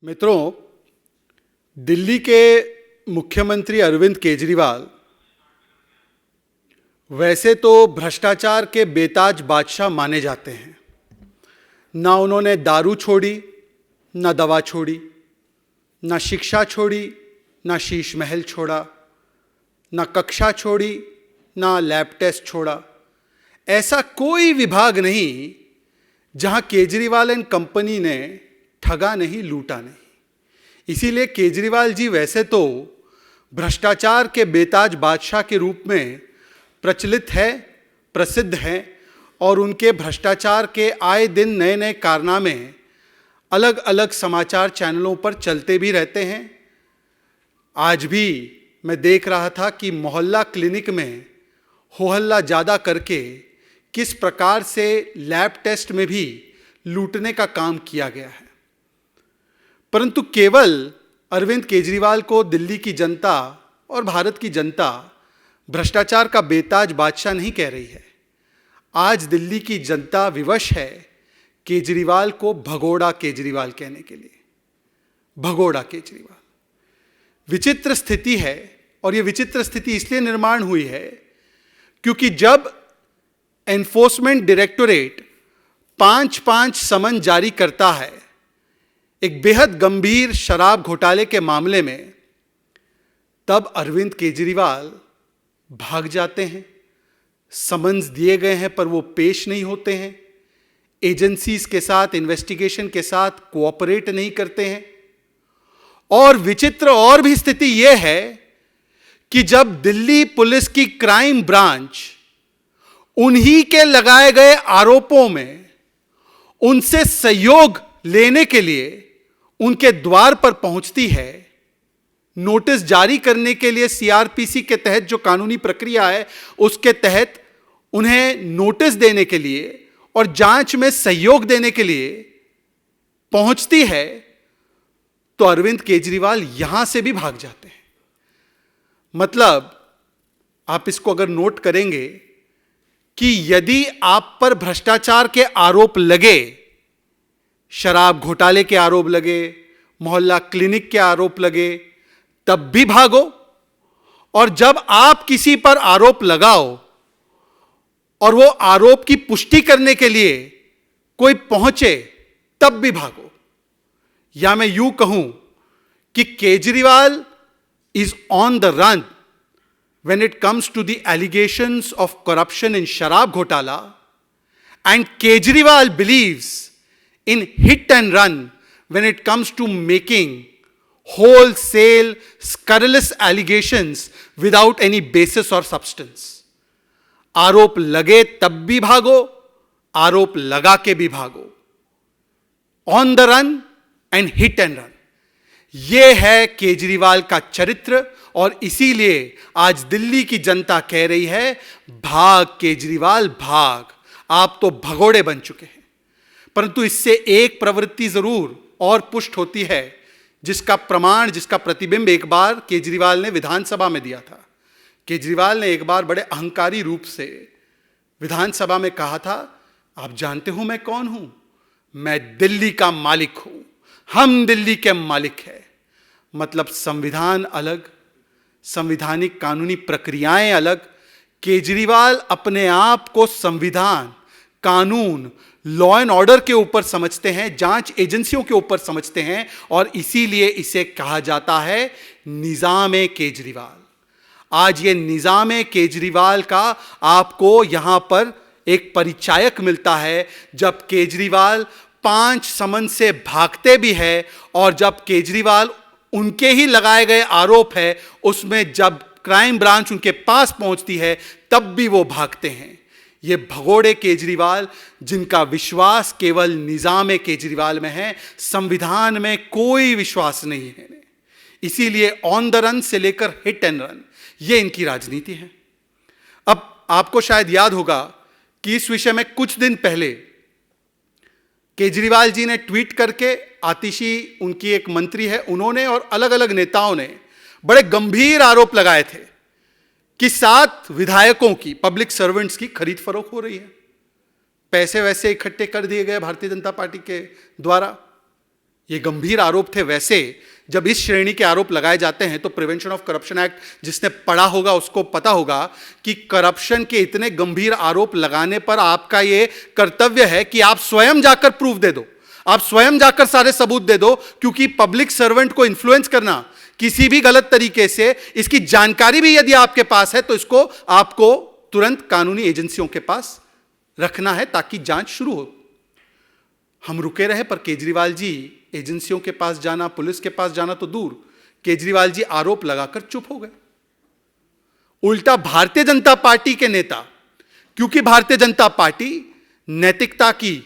मित्रों, दिल्ली के मुख्यमंत्री अरविंद केजरीवाल वैसे तो भ्रष्टाचार के बेताज बादशाह माने जाते हैं। ना उन्होंने दारू छोड़ी, ना दवा छोड़ी, ना शिक्षा छोड़ी, ना शीश महल छोड़ा, ना कक्षा छोड़ी, ना लैब टेस्ट छोड़ा। ऐसा कोई विभाग नहीं जहां केजरीवाल एंड कंपनी ने ठगा नहीं, लूटा नहीं। इसीलिए केजरीवाल जी वैसे तो भ्रष्टाचार के बेताज बादशाह के रूप में प्रचलित है, प्रसिद्ध हैं, और उनके भ्रष्टाचार के आए दिन नए नए कारनामे अलग अलग समाचार चैनलों पर चलते भी रहते हैं। आज भी मैं देख रहा था कि मोहल्ला क्लिनिक में हो हल्ला ज़्यादा करके किस प्रकार से लैब टेस्ट में भी लूटने का काम किया गया है। परंतु केवल अरविंद केजरीवाल को दिल्ली की जनता और भारत की जनता भ्रष्टाचार का बेताज बादशाह नहीं कह रही है। आज दिल्ली की जनता विवश है केजरीवाल को भगोड़ा केजरीवाल कहने के लिए। भगोड़ा केजरीवाल विचित्र स्थिति है, और यह विचित्र स्थिति इसलिए निर्माण हुई है क्योंकि जब एनफोर्समेंट डायरेक्टोरेट 5-5 समन जारी करता है एक बेहद गंभीर शराब घोटाले के मामले में, तब अरविंद केजरीवाल भाग जाते हैं। समन्स दिए गए हैं पर वो पेश नहीं होते हैं, एजेंसीज के साथ, इन्वेस्टिगेशन के साथ कोऑपरेट नहीं करते हैं। और विचित्र और भी स्थिति यह है कि जब दिल्ली पुलिस की क्राइम ब्रांच उन्हीं के लगाए गए आरोपों में उनसे सहयोग लेने के लिए उनके द्वार पर पहुंचती है, नोटिस जारी करने के लिए सीआरपीसी के तहत जो कानूनी प्रक्रिया है उसके तहत उन्हें नोटिस देने के लिए और जांच में सहयोग देने के लिए पहुंचती है, तो अरविंद केजरीवाल यहां से भी भाग जाते हैं। मतलब आप इसको अगर नोट करेंगे कि यदि आप पर भ्रष्टाचार के आरोप लगे, शराब घोटाले के आरोप लगे, मोहल्ला क्लिनिक के आरोप लगे, तब भी भागो, और जब आप किसी पर आरोप लगाओ और वो आरोप की पुष्टि करने के लिए कोई पहुंचे, तब भी भागो। या मैं यूं कहूं कि Kejriwal is on the run when it comes to the allegations of corruption in Sharab Ghotala, and Kejriwal believes in hit and run when it comes to making wholesale scurrilous allegations without any basis or substance. आरोप लगे तब भी भागो, आरोप लगा के भी भागो। On the run and hit and run, यह है केजरीवाल का चरित्र। और इसीलिए आज दिल्ली की जनता कह रही है, भाग केजरीवाल भाग, आप तो भगोड़े बन चुके हैं। परंतु इससे एक प्रवृत्ति जरूर और पुष्ट होती है, जिसका प्रमाण, जिसका प्रतिबिंब एक बार केजरीवाल ने विधानसभा में दिया था। केजरीवाल ने एक बार बड़े अहंकारी रूप से विधानसभा में कहा था, आप जानते हो मैं कौन हूं? मैं दिल्ली का मालिक हूं, हम दिल्ली के मालिक हैं। मतलब संविधान अलग, संविधानिक कानूनी प्रक्रियाएं अलग। केजरीवाल अपने आप को संविधान, कानून, लॉ एंड ऑर्डर के ऊपर समझते हैं, जांच एजेंसियों के ऊपर समझते हैं, और इसीलिए इसे कहा जाता है निजाम केजरीवाल। आज ये निजाम केजरीवाल का आपको यहां पर एक परिचायक मिलता है, जब केजरीवाल 5 समन से भागते भी है, और जब केजरीवाल उनके ही लगाए गए आरोप है उसमें जब क्राइम ब्रांच उनके पास पहुंचती है तब भी वो भागते हैं। ये भगोड़े केजरीवाल, जिनका विश्वास केवल निजाम केजरीवाल में है, संविधान में कोई विश्वास नहीं है। इसीलिए ऑन द रन से लेकर हिट एंड रन, ये इनकी राजनीति है। अब आपको शायद याद होगा कि इस विषय में कुछ दिन पहले केजरीवाल जी ने ट्वीट करके, आतिशी उनकी एक मंत्री है, उन्होंने और अलग अलग नेताओं ने बड़े गंभीर आरोप लगाए थे कि 7 विधायकों की, पब्लिक सर्वेंट्स की खरीद फरोख्त हो रही है, पैसे वैसे इकट्ठे कर दिए गए भारतीय जनता पार्टी के द्वारा। ये गंभीर आरोप थे। वैसे जब इस श्रेणी के आरोप लगाए जाते हैं तो प्रिवेंशन ऑफ करप्शन एक्ट जिसने पढ़ा होगा उसको पता होगा कि करप्शन के इतने गंभीर आरोप लगाने पर आपका ये कर्तव्य है कि आप स्वयं जाकर प्रूफ दे दो, आप स्वयं जाकर सारे सबूत दे दो, क्योंकि पब्लिक सर्वेंट को इन्फ्लुएंस करना किसी भी गलत तरीके से, इसकी जानकारी भी यदि आपके पास है तो इसको आपको तुरंत कानूनी एजेंसियों के पास रखना है ताकि जांच शुरू हो। हम रुके रहे, पर केजरीवाल जी एजेंसियों के पास जाना, पुलिस के पास जाना तो दूर, केजरीवाल जी आरोप लगाकर चुप हो गए। उल्टा भारतीय जनता पार्टी के नेता, क्योंकि भारतीय जनता पार्टी नैतिकता की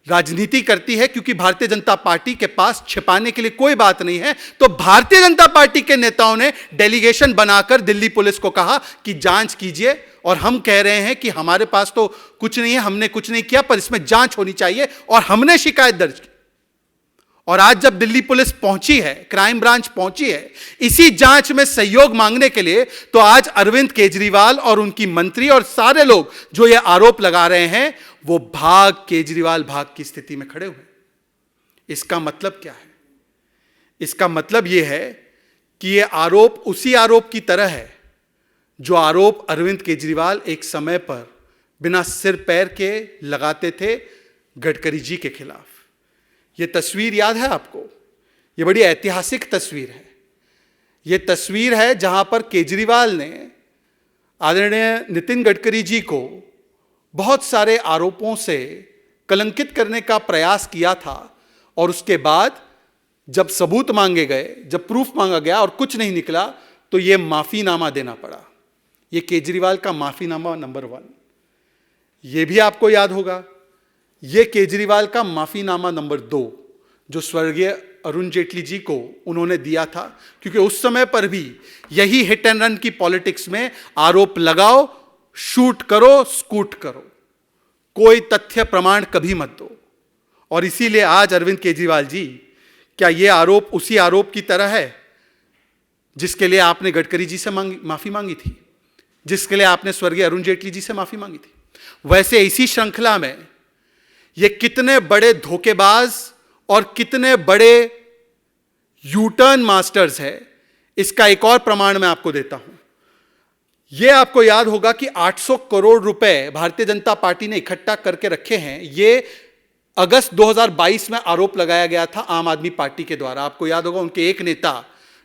राजनीति करती है, क्योंकि भारतीय जनता पार्टी के पास छिपाने के लिए कोई बात नहीं है, तो भारतीय जनता पार्टी के नेताओं ने डेलीगेशन बनाकर दिल्ली पुलिस को कहा कि जांच कीजिए। और हम कह रहे हैं कि हमारे पास तो कुछ नहीं है, हमने कुछ नहीं किया, पर इसमें जांच होनी चाहिए, और हमने शिकायत दर्ज की। और आज जब दिल्ली पुलिस पहुंची है, क्राइम ब्रांच पहुंची है इसी जांच में सहयोग मांगने के लिए, तो आज अरविंद केजरीवाल और उनकी मंत्री और सारे लोग जो ये आरोप लगा रहे हैं वो केजरीवाल भाग की स्थिति में खड़े हुए। इसका मतलब क्या है? इसका मतलब यह है कि ये आरोप उसी आरोप की तरह है जो आरोप अरविंद केजरीवाल एक समय पर बिना सिर पैर के लगाते थे गडकरी जी के खिलाफ। ये तस्वीर याद है आपको? ये बड़ी ऐतिहासिक तस्वीर है। ये तस्वीर है जहां पर केजरीवाल ने आदरणीय नितिन गडकरी जी को बहुत सारे आरोपों से कलंकित करने का प्रयास किया था, और उसके बाद जब सबूत मांगे गए, जब प्रूफ मांगा गया और कुछ नहीं निकला, तो यह माफीनामा देना पड़ा। यह केजरीवाल का माफीनामा नंबर 1। यह भी आपको याद होगा, यह केजरीवाल का माफीनामा नंबर 2 जो स्वर्गीय अरुण जेटली जी को उन्होंने दिया था, क्योंकि उस समय पर भी यही हिट एंड रन की पॉलिटिक्स में आरोप लगाओ, शूट करो, स्कूट करो, कोई तथ्य प्रमाण कभी मत दो। और इसीलिए आज अरविंद केजरीवाल जी, क्या यह आरोप उसी आरोप की तरह है जिसके लिए आपने गडकरी जी से माफी मांगी थी, जिसके लिए आपने स्वर्गीय अरुण जेटली जी से माफी मांगी थी? वैसे इसी श्रृंखला में ये कितने बड़े धोखेबाज और कितने बड़े यूटर्न मास्टर्स है, इसका एक और प्रमाण मैं आपको देता हूं। यह आपको याद होगा कि 800 करोड़ रुपए भारतीय जनता पार्टी ने इकट्ठा करके रखे हैं। यह अगस्त 2022 में आरोप लगाया गया था आम आदमी पार्टी के द्वारा। आपको याद होगा उनके एक नेता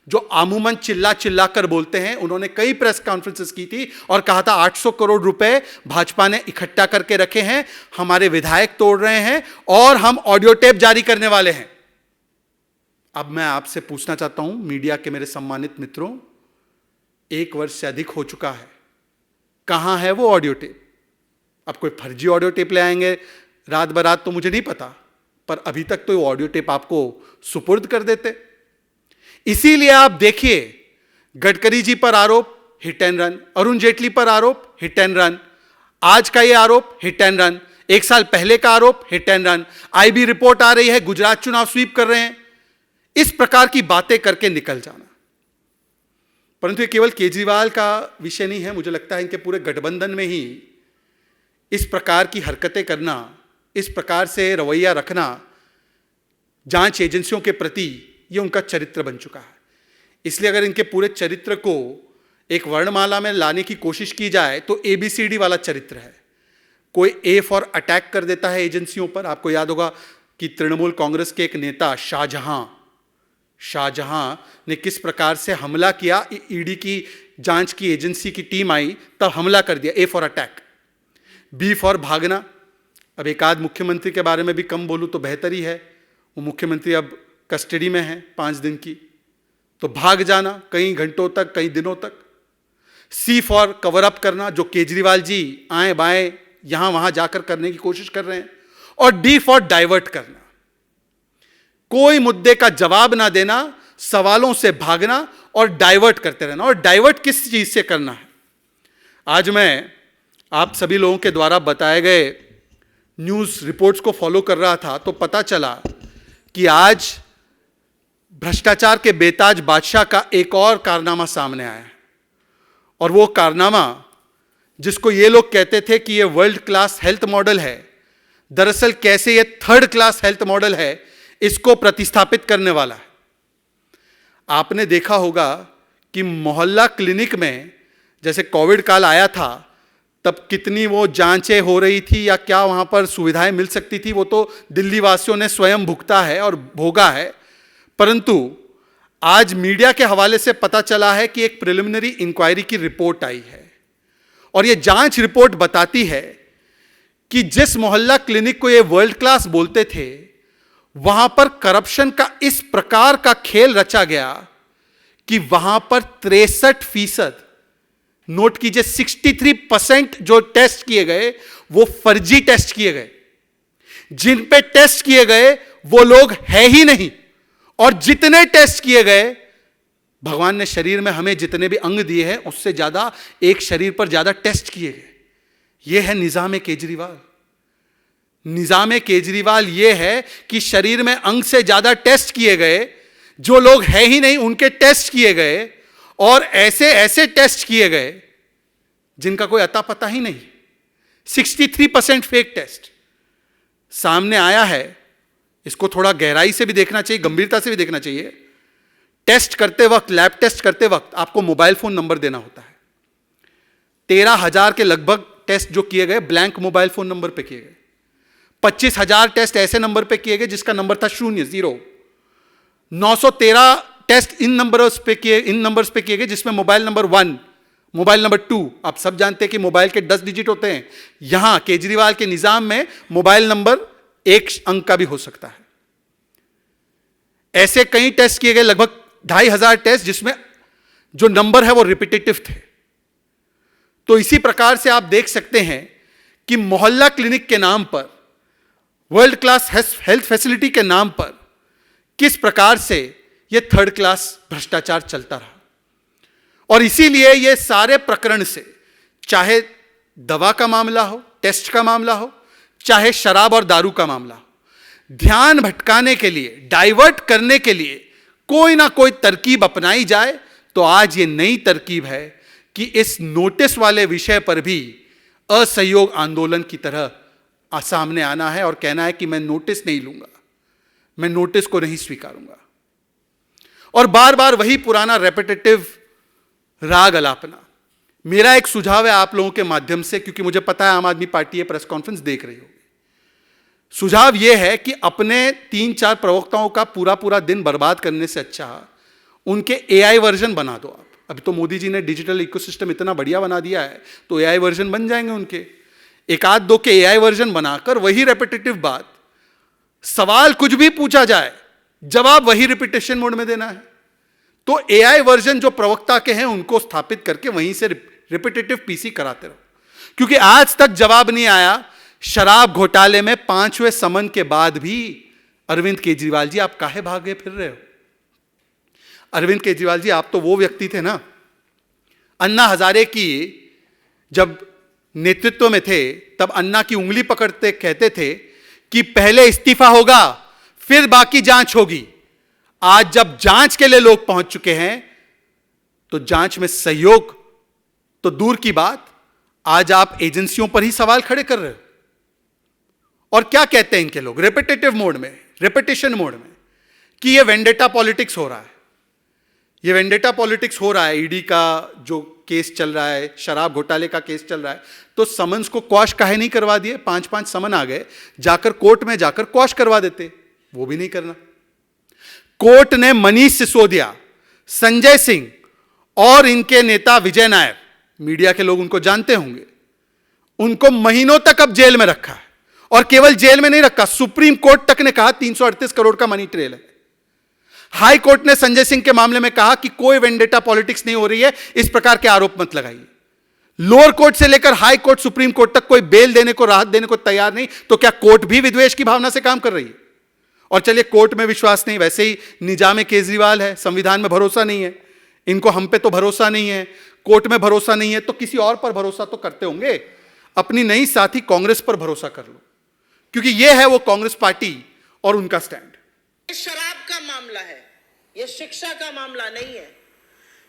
जो अमूमन चिल्ला चिल्ला कर बोलते हैं, उन्होंने कई प्रेस कॉन्फ्रेंसेस की थी और कहा था 800 करोड़ रुपए भाजपा ने इकट्ठा करके रखे हैं, हमारे विधायक तोड़ रहे हैं और हम ऑडियो टेप जारी करने वाले हैं। अब मैं आपसे पूछना चाहता हूं, मीडिया के मेरे सम्मानित मित्रों, 1 वर्ष से अधिक हो चुका है, कहां है वो ऑडियो टेप? अब कोई फर्जी ऑडियो टेप ले आएंगे रात बरात तो मुझे नहीं पता, पर अभी तक तो वो ऑडियो टेप आपको सुपुर्द कर देते। इसीलिए आप देखिए, गडकरी जी पर आरोप hit and run, Arun Jaitley पर आरोप हिट एंड रन, आज का ये आरोप हिट एंड रन, 1 साल पहले का आरोप hit and run, IB report आ रही है गुजरात चुनाव स्वीप कर रहे हैं, इस प्रकार की बातें करके निकल जाना। परंतु ये केवल केजरीवाल का विषय नहीं है, मुझे लगता है इनके पूरे गठबंधन में ही इस प्रकार की हरकतें करना, इस प्रकार से रवैया रखना जांच एजेंसियों के प्रति, ये उनका चरित्र बन चुका है। इसलिए अगर इनके पूरे चरित्र को एक वर्णमाला में लाने की कोशिश की जाए तो ABCD वाला चरित्र है। कोई A फॉर अटैक कर देता है एजेंसियों पर। आपको याद होगा कि तृणमूल कांग्रेस के एक नेता शाहजहां ने किस प्रकार से हमला किया, ईडी की जांच की एजेंसी की टीम आई तब हमला कर दिया। A for attack. B for भागना। अब एक आध मुख्यमंत्री के बारे में भी कम बोलूं तो बेहतर ही है, वो मुख्यमंत्री अब कस्टडी में है 5 दिन की, तो भाग जाना कई घंटों तक, कई दिनों तक। C फॉर कवर अप करना, जो केजरीवाल जी आए बाएं यहां वहां जाकर करने की कोशिश कर रहे हैं। और D फॉर डाइवर्ट करना, कोई मुद्दे का जवाब ना देना, सवालों से भागना और डाइवर्ट करते रहना। और डाइवर्ट किस चीज से करना है? आज मैं आप सभी लोगों के द्वारा बताए गए न्यूज रिपोर्ट्स को फॉलो कर रहा था तो पता चला कि आज भ्रष्टाचार के बेताज बादशाह का एक और कारनामा सामने आया है। और वो कारनामा जिसको ये लोग कहते थे कि ये वर्ल्ड क्लास हेल्थ मॉडल है, दरअसल कैसे ये 3rd क्लास हेल्थ मॉडल है, इसको प्रतिस्थापित करने वाला है। आपने देखा होगा कि मोहल्ला क्लिनिक में जैसे कोविड काल आया था तब कितनी वो जांचें हो रही थी या क्या वहां पर सुविधाएं मिल सकती थी, वो तो दिल्ली वासियों ने स्वयं भुगता है और भोगा है। परंतु आज मीडिया के हवाले से पता चला है कि एक प्रिलिमिनरी इंक्वायरी की रिपोर्ट आई है और ये जांच रिपोर्ट बताती है कि जिस मोहल्ला क्लिनिक को ये वर्ल्ड क्लास बोलते थे, वहां पर करप्शन का इस प्रकार का खेल रचा गया कि वहां पर 63%, नोट कीजिए 63% जो टेस्ट किए गए वो फर्जी टेस्ट किए गए। जिन पे टेस्ट किए गए वो लोग है ही नहीं, और जितने टेस्ट किए गए, भगवान ने शरीर में हमें जितने भी अंग दिए हैं उससे ज्यादा एक शरीर पर ज्यादा टेस्ट किए गए। यह है निजाम केजरीवाल। निजाम केजरीवाल यह है कि शरीर में अंग से ज्यादा टेस्ट किए गए, जो लोग है ही नहीं उनके टेस्ट किए गए, और ऐसे ऐसे टेस्ट किए गए जिनका कोई अता पता ही नहीं। 63% फेक टेस्ट सामने आया है। इसको थोड़ा गहराई से भी देखना चाहिए, गंभीरता से भी देखना चाहिए। टेस्ट करते वक्त, लैब टेस्ट करते वक्त आपको मोबाइल फोन नंबर देना होता है। 13,000 के लगभग टेस्ट जो किए गए ब्लैंक मोबाइल फोन नंबर पे किए गए। 25,000 टेस्ट ऐसे नंबर पे किए गए जिसका नंबर था 0, 0। 913 टेस्ट इन नंबर्स पे किए गए जिसमें मोबाइल नंबर 1, मोबाइल नंबर 2। आप सब जानते हैं कि मोबाइल के 10 डिजिट होते हैं। यहां केजरीवाल के निजाम में मोबाइल नंबर 1 अंक का भी हो सकता है। ऐसे कई टेस्ट किए गए, लगभग 2,500 टेस्ट, जिसमें जो नंबर है वो रिपीटेटिव थे। तो इसी प्रकार से आप देख सकते हैं कि मोहल्ला क्लिनिक के नाम पर, वर्ल्ड क्लास हेल्थ फैसिलिटी के नाम पर किस प्रकार से यह थर्ड क्लास भ्रष्टाचार चलता रहा। और इसीलिए यह सारे प्रकरण से, चाहे दवा का मामला हो, टेस्ट का मामला हो, चाहे शराब और दारू का मामला हो, ध्यान भटकाने के लिए, डाइवर्ट करने के लिए कोई ना कोई तरकीब अपनाई जाए। तो आज ये नई तरकीब है कि इस नोटिस वाले विषय पर भी असहयोग आंदोलन की तरह सामने आना है और कहना है कि मैं नोटिस नहीं लूंगा, मैं नोटिस को नहीं स्वीकारूंगा, और बार बार वही पुराना रेपिटेटिव राग अलापना। मेरा एक सुझाव है आप लोगों के माध्यम से, क्योंकि मुझे पता है आम आदमी पार्टी ये प्रेस कॉन्फ्रेंस देख रही होगी। सुझाव यह है कि अपने 3-4 प्रवक्ताओं का पूरा पूरा दिन बर्बाद करने से अच्छा उनके एआई वर्जन बना दो आप। अभी तो मोदी जी ने डिजिटल इकोसिस्टम इतना बढ़िया बना दिया है, तो एआई वर्जन बन जाएंगे उनके। एक आध दो के एआई वर्जन बनाकर वही रेपिटेटिव बात, सवाल कुछ भी पूछा जाए, जवाब वही रिपीटेशन मोड में देना है। तो एआई वर्जन जो प्रवक्ता के हैं उनको स्थापित करके वहीं से रिपीटेटिव पीसी कराते रहो, क्योंकि आज तक जवाब नहीं आया। शराब घोटाले में 5वें समन के बाद भी अरविंद केजरीवाल जी आप काहे भागे फिर रहे हो? अरविंद केजरीवाल जी आप तो वो व्यक्ति थे ना, अन्ना हजारे की जब नेतृत्व में थे तब अन्ना की उंगली पकड़ते कहते थे कि पहले इस्तीफा होगा फिर बाकी जांच होगी। आज जब जांच के लिए लोग पहुंच चुके हैं तो जांच में सहयोग तो दूर की बात, आज आप एजेंसियों पर ही सवाल खड़े कर रहे हो। और क्या कहते हैं इनके लोग रेपिटेटिव मोड में, रेपिटेशन मोड में, कि ये वेंडेटा पॉलिटिक्स हो रहा है। ये वेंडेटा पॉलिटिक्स हो रहा है। ईडी का जो केस चल रहा है, शराब घोटाले का केस चल रहा है, तो समन्स को क्वाश काहे नहीं करवा दिए? 5-5 समन आ गए, जाकर कोर्ट में जाकर क्वाश करवा देते, वो भी नहीं करना। कोर्ट ने मनीष सिसोदिया, संजय सिंह और इनके नेता विजय नायर, मीडिया के लोग उनको जानते होंगे, उनको महीनों तक अब जेल में रखा है। और केवल जेल में नहीं रखा, सुप्रीम कोर्ट तक ने कहा 338 करोड़ का मनी ट्रेल है। हाई कोर्ट ने संजय सिंह के मामले में कहा कि कोई वेंडेटा पॉलिटिक्स नहीं हो रही है, इस प्रकार के आरोप मत लगाइए। लोअर कोर्ट से लेकर हाई कोर्ट, सुप्रीम कोर्ट तक कोई बेल देने को, राहत देने को तैयार नहीं। तो क्या कोर्ट भी विद्वेष की भावना से काम कर रही है? और चलिए कोर्ट में विश्वास नहीं, वैसे ही निजाम केजरीवाल है, संविधान में भरोसा नहीं है इनको, हम पे तो भरोसा नहीं है, कोर्ट में भरोसा नहीं है, तो किसी और पर भरोसा तो करते होंगे। अपनी नई साथी कांग्रेस पर भरोसा कर लो, क्योंकि यह है वो कांग्रेस पार्टी और उनका स्टैंड। शराब का मामला है, यह शिक्षा का मामला नहीं है।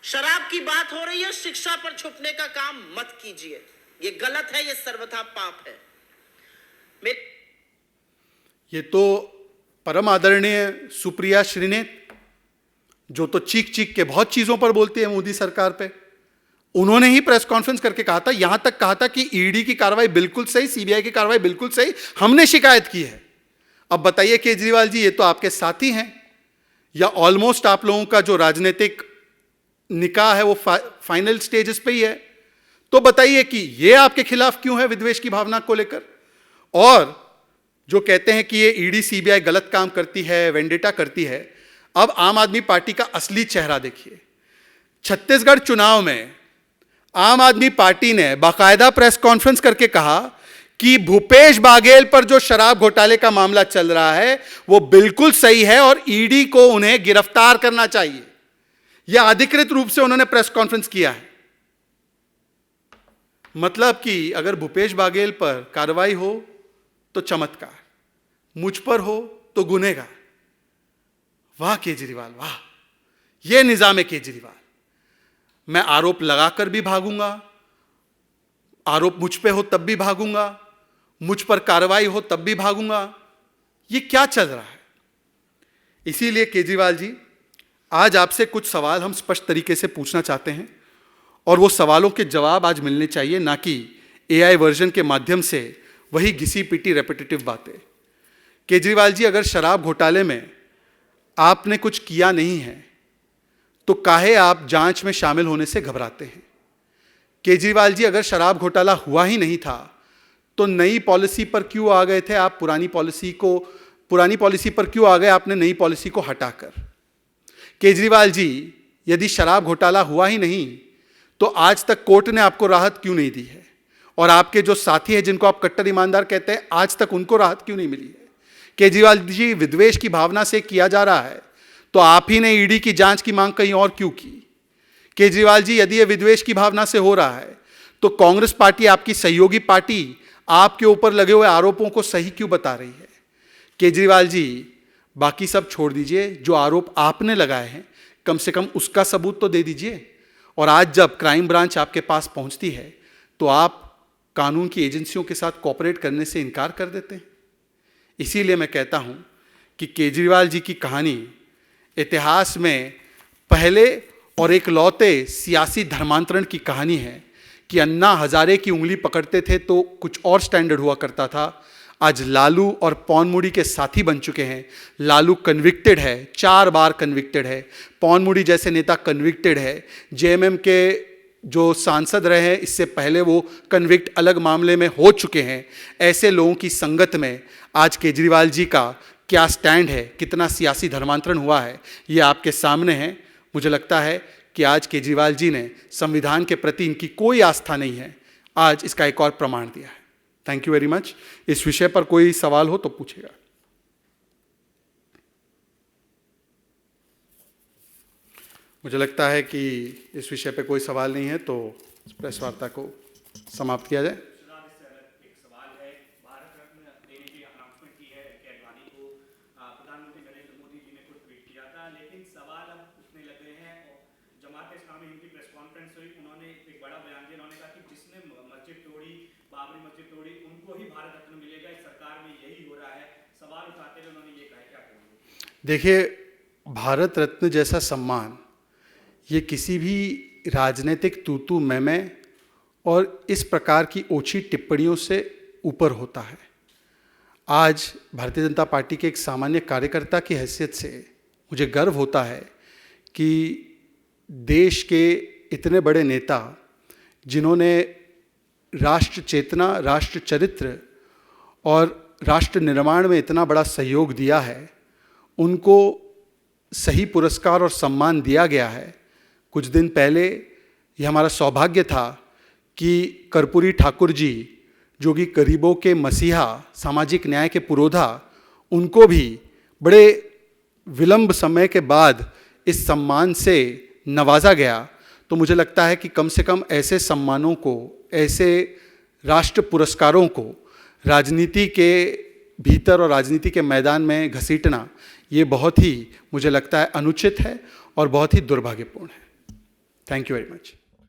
शराब की बात हो रही है, शिक्षा पर छुपने का काम मत कीजिए, यह गलत है, यह सर्वथा पाप है। ये तो परम आदरणीय सुप्रिया श्रीनेत, जो तो चीख चीख के बहुत चीज़ों पर बोलती है मोदी सरकार पे, उन्होंने ही प्रेस कॉन्फ्रेंस करके कहा था, यहां तक कहा था कि ईडी की कार्रवाई बिल्कुल सही, सीबीआई की कार्रवाई बिल्कुल सही, हमने शिकायत की है। अब बताइए केजरीवाल जी, ये तो आपके साथी हैं, या ऑलमोस्ट आप लोगों का जो राजनीतिक निकाह है वो फाइनल स्टेजेस पे ही है, तो बताइए कि ये आपके खिलाफ क्यों है विद्वेष की भावना को लेकर। और जो कहते हैं कि ये ईडी सीबीआई गलत काम करती है, वेंडेटा करती है, अब आम आदमी पार्टी का असली चेहरा देखिए। छत्तीसगढ़ चुनाव में आम आदमी पार्टी ने बाकायदा प्रेस कॉन्फ्रेंस करके कहा कि भूपेश बाघेल पर जो शराब घोटाले का मामला चल रहा है वो बिल्कुल सही है और ईडी को उन्हें गिरफ्तार करना चाहिए। यह अधिकृत रूप से उन्होंने प्रेस कॉन्फ्रेंस किया है। मतलब कि अगर भूपेश बाघेल पर कार्रवाई हो तो चमत्कार, मुझ पर हो तो गुनहगार। वाह केजरीवाल, वाह, यह निजाम है केजरीवाल। मैं आरोप लगाकर भी भागूंगा, आरोप मुझ पे हो तब भी भागूंगा, मुझ पर कार्रवाई हो तब भी भागूंगा। ये क्या चल रहा है? इसीलिए केजरीवाल जी, आज आपसे कुछ सवाल हम स्पष्ट तरीके से पूछना चाहते हैं और वो सवालों के जवाब आज मिलने चाहिए, ना कि एआई वर्जन के माध्यम से वही घिसी पीटी रेपिटेटिव बातें। केजरीवाल जी, अगर शराब घोटाले में आपने कुछ किया नहीं है तो काहे आप जांच में शामिल होने से घबराते हैं? केजरीवाल जी, अगर शराब घोटाला हुआ ही नहीं था तो नई पॉलिसी पर क्यों आ गए थे आप? पुरानी पॉलिसी पर क्यों आ गए आपने नई पॉलिसी को हटाकर? केजरीवाल जी, यदि शराब घोटाला हुआ ही नहीं तो आज तक कोर्ट ने आपको राहत क्यों नहीं दी है? और आपके जो साथी हैं जिनको आप कट्टर ईमानदार कहते हैं, आज तक उनको राहत क्यों नहीं मिली है? केजरीवाल जी, विद्वेष की भावना से किया जा रहा है तो आप ही ने ईडी की जांच की मांग कहीं और क्यों की? केजरीवाल जी, यदि यह विद्वेष की भावना से हो रहा है तो कांग्रेस पार्टी, आपकी सहयोगी पार्टी, आपके ऊपर लगे हुए आरोपों को सही क्यों बता रही है? केजरीवाल जी, बाकी सब छोड़ दीजिए, जो आरोप आपने लगाए हैं कम से कम उसका सबूत तो दे दीजिए। और आज जब क्राइम ब्रांच आपके पास पहुंचती है तो आप कानून की एजेंसियों के साथ कोऑपरेट करने से इनकार कर देते हैं। इसीलिए मैं कहता हूं कि केजरीवाल जी की कहानी इतिहास में पहले और एकलौते सियासी धर्मांतरण की कहानी है कि अन्ना हजारे की उंगली पकड़ते थे तो कुछ और स्टैंडर्ड हुआ करता था। आज लालू और पौनमुड़ी के साथी बन चुके हैं। लालू कन्विक्टेड है, 4 बार कन्विक्टेड है। पौनमुड़ी जैसे नेता कन्विक्टेड है। जेएमएम के जो सांसद रहे हैं इससे पहले वो कन्विक्ट अलग मामले में हो चुके हैं। ऐसे लोगों की संगत में आज केजरीवाल जी का क्या स्टैंड है, कितना सियासी धर्मांतरण हुआ है, ये आपके सामने है। मुझे लगता है कि आज केजरीवाल जी ने संविधान के प्रति इनकी कोई आस्था नहीं है, आज इसका एक और प्रमाण दिया है। Thank you very much. इस विषय पर कोई सवाल हो तो पूछेगा। मुझे लगता है कि इस विषय पे कोई सवाल नहीं है तो प्रेस वार्ता को समाप्त किया जाए। देखिए, भारत रत्न जैसा सम्मान ये किसी भी राजनीतिक तू-तू मैं और इस प्रकार की ओछी टिप्पणियों से ऊपर होता है। आज भारतीय जनता पार्टी के एक सामान्य कार्यकर्ता की हैसियत से मुझे गर्व होता है कि देश के इतने बड़े नेता जिन्होंने राष्ट्र चेतना, राष्ट्र चरित्र और राष्ट्र निर्माण में इतना बड़ा सहयोग दिया है, उनको सही पुरस्कार और सम्मान दिया गया है। कुछ दिन पहले ये हमारा सौभाग्य था कि कर्पूरी ठाकुर जी, जो कि गरीबों के मसीहा, सामाजिक न्याय के पुरोधा, उनको भी बड़े विलंब समय के बाद इस सम्मान से नवाजा गया। तो मुझे लगता है कि कम से कम ऐसे सम्मानों को, ऐसे राष्ट्र पुरस्कारों को राजनीति के भीतर और राजनीति के मैदान में घसीटना, ये बहुत ही मुझे लगता है अनुचित है और बहुत ही दुर्भाग्यपूर्ण है। Thank you very much.